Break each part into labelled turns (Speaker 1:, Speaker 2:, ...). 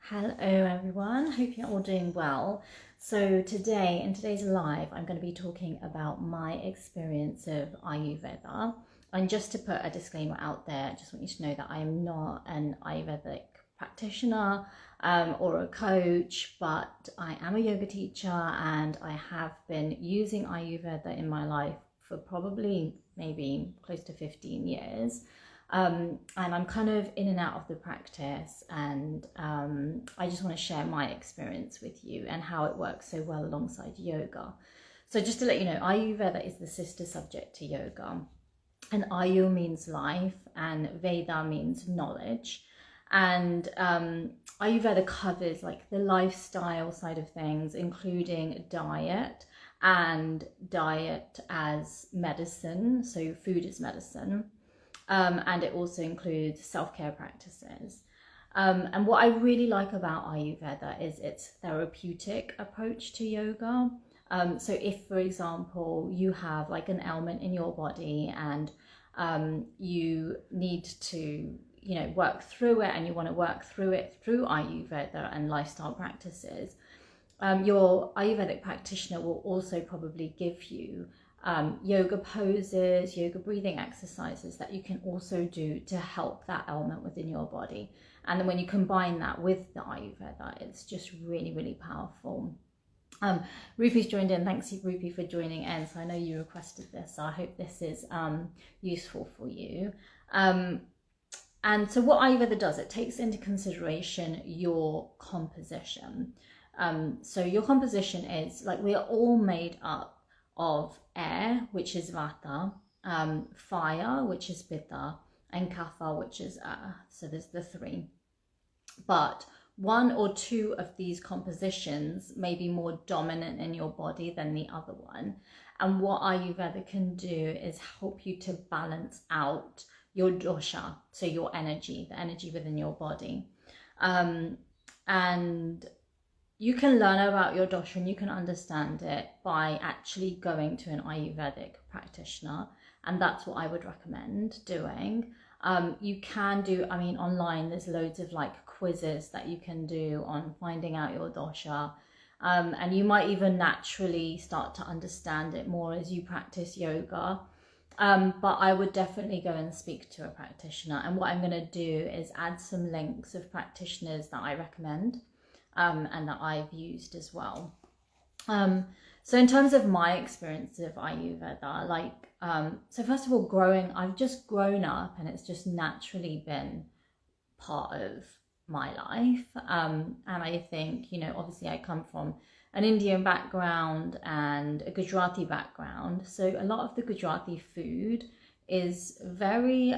Speaker 1: Hello everyone, hope you're all doing well. So today, in today's live, I'm going to be talking about my experience of Ayurveda. And just to put a disclaimer out there, I just want you to know that I am not an Ayurvedic practitioner or a coach, but I am a yoga teacher and I have been using Ayurveda in my life for probably maybe close to 15 years. And I'm kind of in and out of the practice, and I just want to share my experience with you and how it works so well alongside yoga. So just to let you know, Ayurveda is the sister subject to yoga, and Ayu means life and Veda means knowledge. And Ayurveda covers like the lifestyle side of things, including diet and diet as medicine, so food is medicine. And it also includes self-care practices. And what I really like about Ayurveda is its therapeutic approach to yoga. So if, for example, you have like an ailment in your body and you need to, work through it, and you want to work through it through Ayurveda and lifestyle practices, your Ayurvedic practitioner will also probably give you yoga poses, yoga breathing exercises that you can also do to help that element within your body. And then when you combine that with the Ayurveda, it's just really, really powerful. Rupi's joined in. Thanks, Rupi, for joining in. So I know you requested this, so I hope this is useful for you. And so what Ayurveda does, it takes into consideration your composition. So your composition is like, we are all made up of air, which is vata, fire, which is pitta, and kapha, which is so there's the three. But one or two of these compositions may be more dominant in your body than the other one. And what Ayurveda can do is help you to balance out your dosha, so your energy, the energy within your body. And you can learn about your dosha and you can understand it by actually going to an Ayurvedic practitioner. And that's what I would recommend doing. You can do, online, there's loads of like quizzes that you can do on finding out your dosha. And you might even naturally start to understand it more as you practice yoga. But I would definitely go and speak to a practitioner. And what I'm going to do is add some links of practitioners that I recommend. And that I've used as well. So in terms of my experience of Ayurveda, so first of all, I've just grown up and it's just naturally been part of my life. And I think, obviously I come from an Indian background and a Gujarati background. So a lot of the Gujarati food is very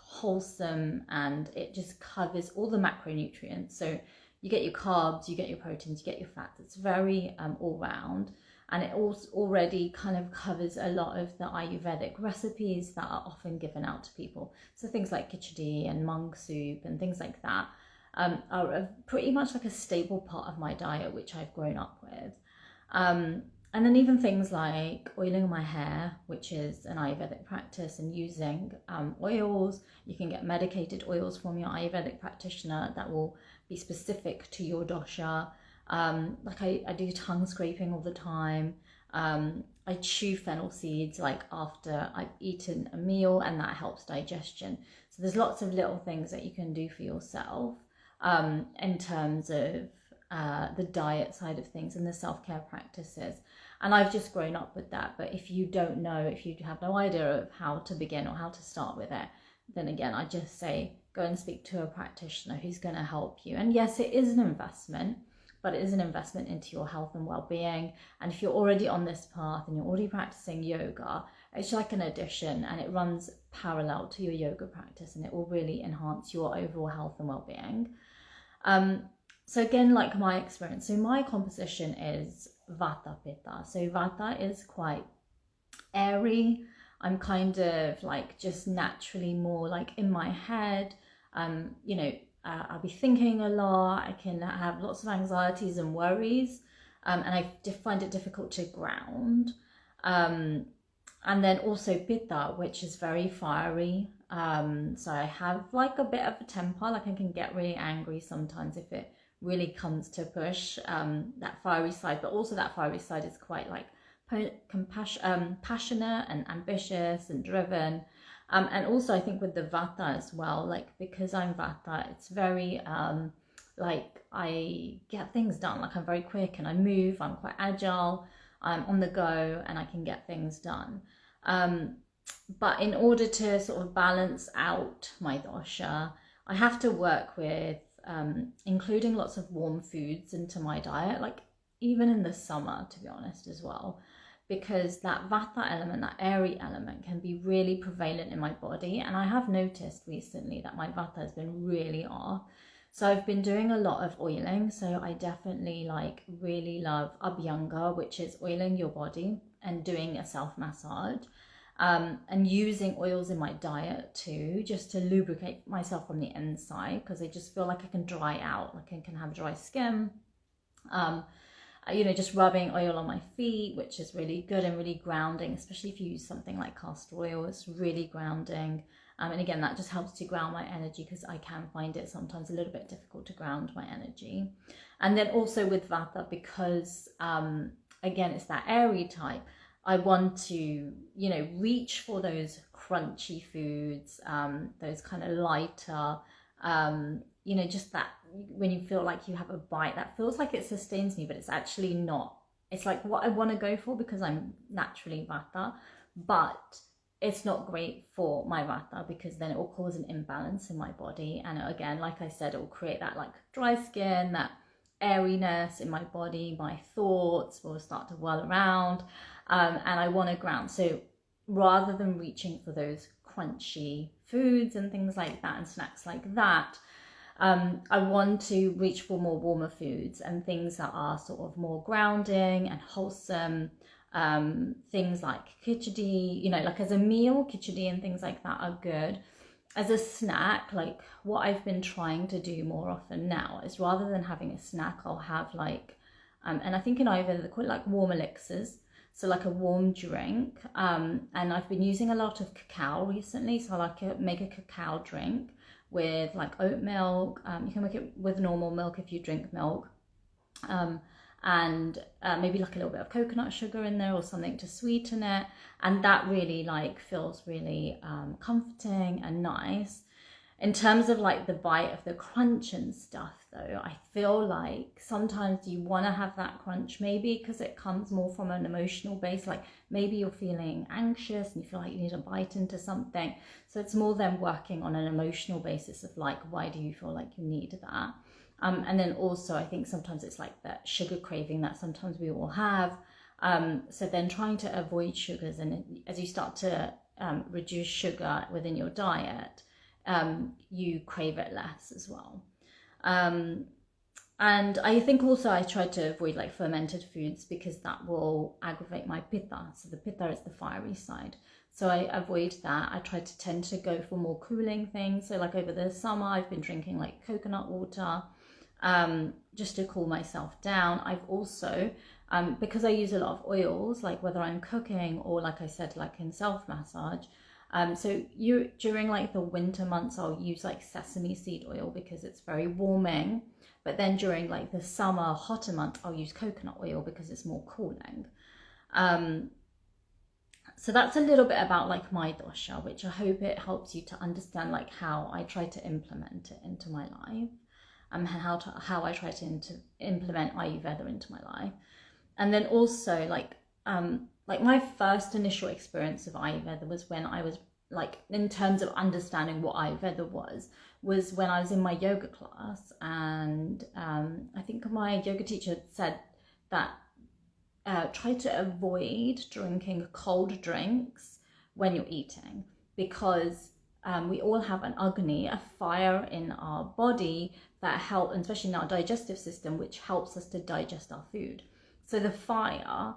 Speaker 1: wholesome, and it just covers all the macronutrients. So you get your carbs, you get your proteins, you get your fats. It's very all round, and it also already kind of covers a lot of the Ayurvedic recipes that are often given out to people. So things like khichdi and mung soup and things like that are pretty much like a staple part of my diet, which I've grown up with. And then even things like oiling my hair, which is an Ayurvedic practice, and using oils. You can get medicated oils from your Ayurvedic practitioner that will be specific to your dosha. I do tongue scraping all the time. I chew fennel seeds after I've eaten a meal, and that helps digestion. So there's lots of little things that you can do for yourself in terms of the diet side of things and the self-care practices. And I've just grown up with that. But if you don't know, if you have no idea of how to begin or how to start with it, then again, I just say go and speak to a practitioner who's going to help you. And yes, it is an investment, but it is an investment into your health and well-being. And if you're already on this path and you're already practicing yoga, it's like an addition, and it runs parallel to your yoga practice, and it will really enhance your overall health and well-being. So again, like my experience, so my composition is vata pitta. So vata is quite airy. I'm kind of just naturally more in my head. I'll be thinking a lot. I can have lots of anxieties and worries, and I find it difficult to ground. And then also pitta, which is very fiery. So I have like a bit of a temper, like I can get really angry sometimes if it really comes to push, that fiery side, but also that fiery side is quite like passionate and ambitious and driven. And also I think with the vata as well, like because I'm vata, it's very like I get things done, like I'm very quick and I move, I'm quite agile, I'm on the go and I can get things done. But in order to sort of balance out my dosha, I have to work with including lots of warm foods into my diet, like even in the summer, to be honest, as well, because that vata element, that airy element, can be really prevalent in my body. And I have noticed recently that my vata has been really off. So I've been doing a lot of oiling. So I definitely like really love abhyanga, which is oiling your body and doing a self massage. And using oils in my diet too, just to lubricate myself from the inside, because I just feel like I can dry out, like I can have dry skin. Just rubbing oil on my feet, which is really good and really grounding, especially if you use something like castor oil. It's really grounding. And again, that just helps to ground my energy, because I can find it sometimes a little bit difficult to ground my energy. And then also with vata, because again, it's that airy type, I want to, reach for those crunchy foods, those kind of lighter, just that when you feel like you have a bite that feels like it sustains me, but it's actually not. It's like what I want to go for because I'm naturally vata, but it's not great for my vata, because then it will cause an imbalance in my body. And again, like I said, it will create that like dry skin, that airiness in my body. My thoughts will start to whirl around, and I want to ground. So rather than reaching for those crunchy foods and things like that and snacks like that, I want to reach for more warmer foods and things that are sort of more grounding and wholesome. Things like khichdi, like as a meal, khichdi and things like that are good. As a snack, like what I've been trying to do more often now is, rather than having a snack, I'll have like, and I think in Ayurveda they call it like warm elixirs. So like a warm drink. And I've been using a lot of cacao recently. So I like to make a cacao drink with like oat milk. You can make it with normal milk if you drink milk. And maybe like a little bit of coconut sugar in there or something to sweeten it. And that really like feels really comforting and nice. In terms of like the bite of the crunch and stuff though, I feel like sometimes you want to have that crunch, maybe because it comes more from an emotional base, like maybe you're feeling anxious and you feel like you need to bite into something. So it's more than working on an emotional basis of like, why do you feel like you need that? And then also I think sometimes it's like that sugar craving that sometimes we all have. So then trying to avoid sugars, and as you start to reduce sugar within your diet, you crave it less as well. And I think also I try to avoid like fermented foods, because that will aggravate my pitta. So the pitta is the fiery side. So I avoid that. I try to tend to go for more cooling things. So like over the summer, I've been drinking like coconut water, just to cool myself down. I've also, because I use a lot of oils, like whether I'm cooking or like I said, like in self-massage, so during like the winter months, I'll use like sesame seed oil because it's very warming. But then during like the summer, hotter month, I'll use coconut oil because it's more cooling. So that's a little bit about like my dosha, which I hope it helps you to understand like how I try to implement it into my life, and how I try to implement Ayurveda into my life. And then also like my first initial experience of Ayurveda was when I was like, in terms of understanding what Ayurveda was when I was in my yoga class. And I think my yoga teacher said that try to avoid drinking cold drinks when you're eating, because we all have an agni, a fire in our body that helps, especially in our digestive system, which helps us to digest our food. So the fire,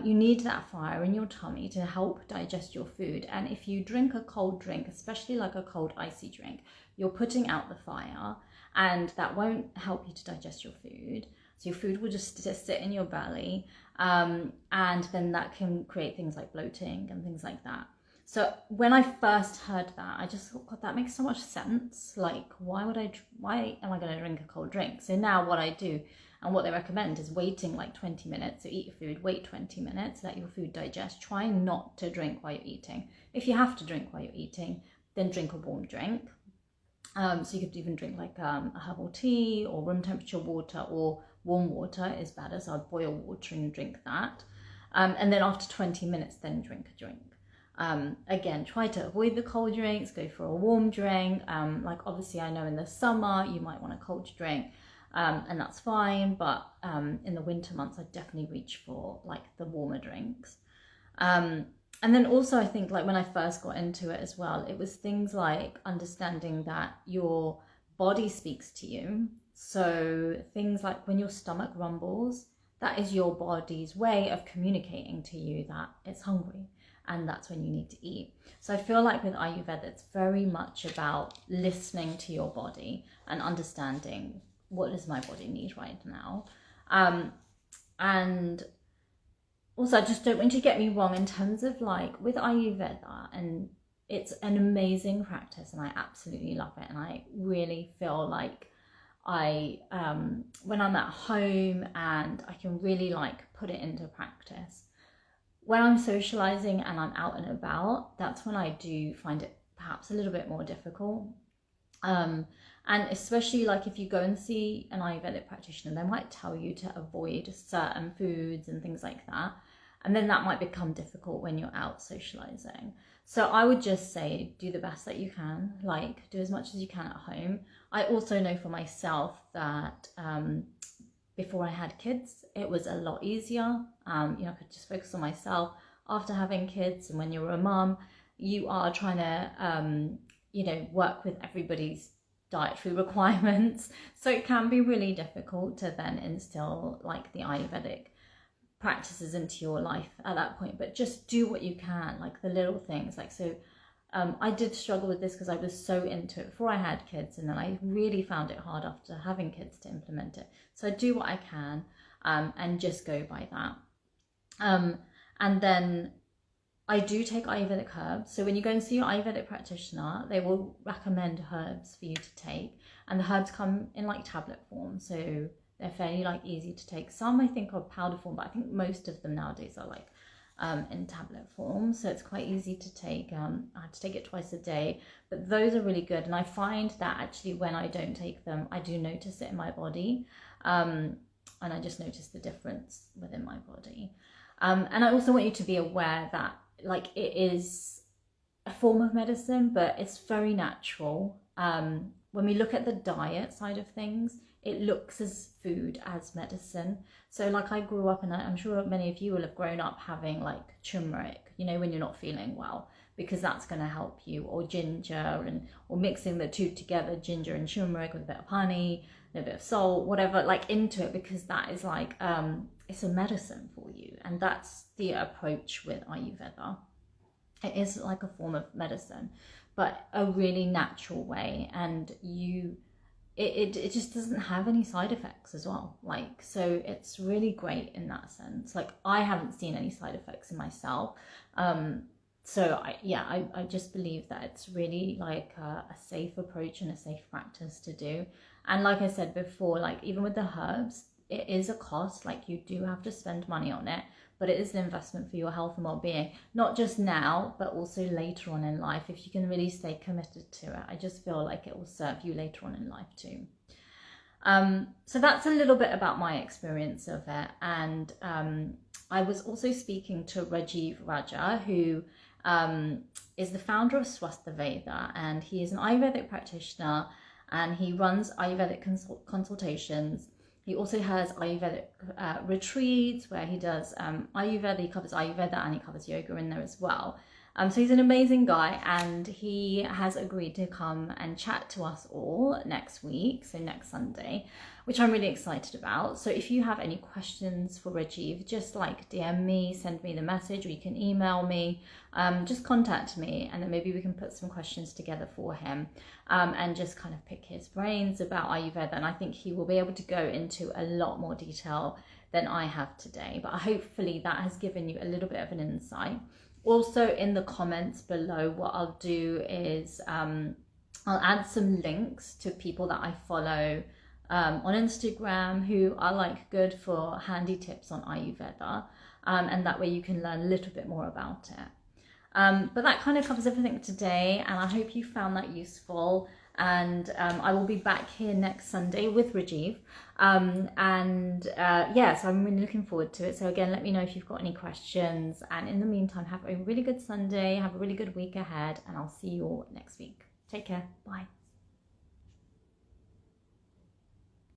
Speaker 1: you need that fire in your tummy to help digest your food. And if you drink a cold drink, especially like a cold icy drink, you're putting out the fire, and that won't help you to digest your food. So your food will just sit in your belly, and then that can create things like bloating and things like that. So when I first heard that, I just thought, God, that makes so much sense. Like, why am I going to drink a cold drink? So now what I do and what they recommend is waiting like 20 minutes. So eat your food, wait 20 minutes, let your food digest. Try not to drink while you're eating. If you have to drink while you're eating, then drink a warm drink. So you could even drink like a herbal tea or room temperature water, or warm water is better. So I'd boil water and drink that. And then after 20 minutes, then drink a drink. Again, try to avoid the cold drinks, go for a warm drink. Like obviously I know in the summer you might want a cold drink, and that's fine, but in the winter months I definitely reach for like the warmer drinks. And then also I think like when I first got into it as well, it was things like understanding that your body speaks to you. So things like when your stomach rumbles, that is your body's way of communicating to you that it's hungry, and that's when you need to eat. So I feel like with Ayurveda, it's very much about listening to your body and understanding what does my body need right now. And also, I just don't want you to get me wrong in terms of like with Ayurveda, and it's an amazing practice and I absolutely love it. And I really feel like when I'm at home and I can really like put it into practice. When I'm socializing and I'm out and about, that's when I do find it perhaps a little bit more difficult. And especially like if you go and see an Ayurvedic practitioner, they might tell you to avoid certain foods and things like that. And then that might become difficult when you're out socializing. So I would just say, do the best that you can, like do as much as you can at home. I also know for myself that before I had kids, it was a lot easier. I could just focus on myself. After having kids, and when you're a mum, you are trying to, work with everybody's dietary requirements. So it can be really difficult to then instill like the Ayurvedic practices into your life at that point. But just do what you can, like the little things. Like so. I did struggle with this because I was so into it before I had kids, and then I really found it hard after having kids to implement it. So I do what I can and just go by that. And then I do take Ayurvedic herbs. So when you go and see your Ayurvedic practitioner, they will recommend herbs for you to take. And the herbs come in like tablet form. So they're fairly like easy to take. Some I think are powder form, but I think most of them nowadays are like in tablet form, so it's quite easy to take. I have to take it twice a day, but those are really good, and I find that actually when I don't take them, I do notice it in my body, and I just notice the difference within my body. And I also want you to be aware that like it is a form of medicine, but it's very natural. When we look at the diet side of things, it looks as food as medicine. So like I grew up, and I'm sure many of you will have grown up having like turmeric, when you're not feeling well, because that's going to help you, or ginger, or mixing the two together, ginger and turmeric with a bit of honey, a bit of salt, whatever, like into it, because that is like, it's a medicine for you. And that's the approach with Ayurveda. It is like a form of medicine, but a really natural way, and it just doesn't have any side effects as well. Like, so it's really great in that sense. Like I haven't seen any side effects in myself. So I just believe that it's really like a safe approach and a safe practice to do. And like I said before, like even with the herbs, it is a cost. Like you do have to spend money on it, but it is an investment for your health and well-being, not just now, but also later on in life. If you can really stay committed to it, I just feel like it will serve you later on in life too. So that's a little bit about my experience of it. And I was also speaking to Rajiv Raja, who is the founder of Swasthaveda, and he is an Ayurvedic practitioner, and he runs Ayurvedic consultations. He also has Ayurvedic retreats where he does Ayurveda. He covers Ayurveda and he covers yoga in there as well. So he's an amazing guy, and he has agreed to come and chat to us all next week, so next Sunday, which I'm really excited about. So if you have any questions for Rajiv, just like DM me, send me the message, or you can email me, just contact me, and then maybe we can put some questions together for him, and just kind of pick his brains about Ayurveda. And I think he will be able to go into a lot more detail than I have today, but hopefully that has given you a little bit of an insight Also in the comments below, what I'll do is I'll add some links to people that I follow on Instagram who are like good for handy tips on Ayurveda, and that way you can learn a little bit more about it. But that kind of covers everything today, and I hope you found that useful. And I will be back here next Sunday with Rajiv. Yeah, so I'm really looking forward to it. So again, let me know if you've got any questions. And in the meantime, have a really good Sunday, have a really good week ahead, and I'll see you all next week. Take care. Bye.